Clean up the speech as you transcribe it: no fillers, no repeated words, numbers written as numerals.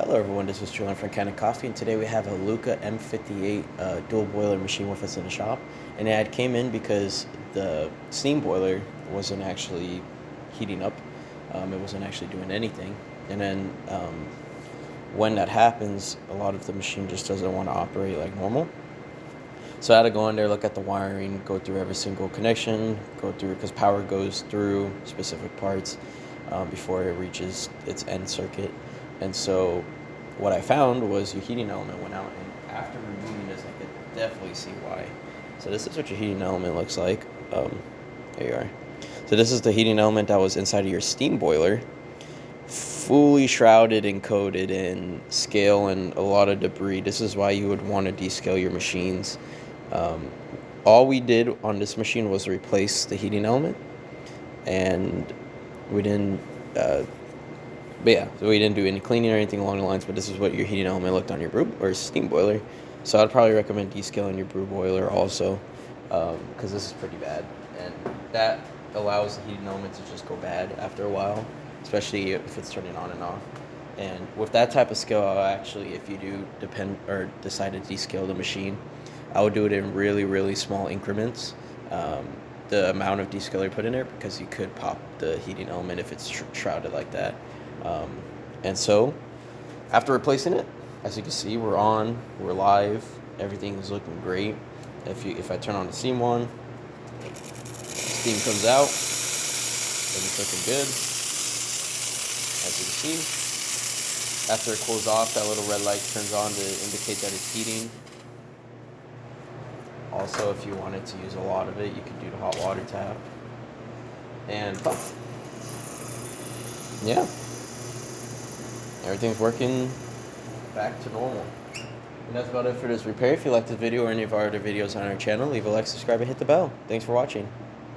Hello everyone, this is Julian from Kanen Coffee, and today we have a Lucca M58 dual boiler machine with us in the shop. And it had came in because the steam boiler wasn't actually heating up. It wasn't actually doing anything. And then when that happens, a lot of the machine just doesn't want to operate like normal. So I had to go in there, look at the wiring, go through every single connection, go through, because power goes through specific parts before it reaches its end circuit. And so what I found was your heating element went out, and after removing this, I could definitely see why. So this is what your heating element looks like. There you are. So this is the heating element that was inside of your steam boiler, fully shrouded and coated in scale and a lot of debris. This is why you would want to descale your machines. All we did on this machine was replace the heating element, and we didn't so we didn't do any cleaning or anything along the lines, but this is what your heating element looked on your brew or steam boiler. So I'd probably recommend descaling your brew boiler also, because this is pretty bad, and that allows the heating element to just go bad after a while, especially if it's turning on and off. And with that type of scale, I'll actually, if you do decide to descale the machine, I would do it in really, really small increments. The amount of descaler you put in there, because you could pop the heating element if it's shrouded like that. And so after replacing it, as you can see, we're live, everything is looking great. If I turn on the steam one, steam comes out, everything's looking good, as you can see. After it cools off, that little red light turns on to indicate that it's heating. Also, if you wanted to use a lot of it, you could do the hot water tap. And yeah, everything's working back to normal. And that's about it for this repair. If you liked this video or any of our other videos on our channel, leave a like, subscribe, and hit the bell. Thanks for watching.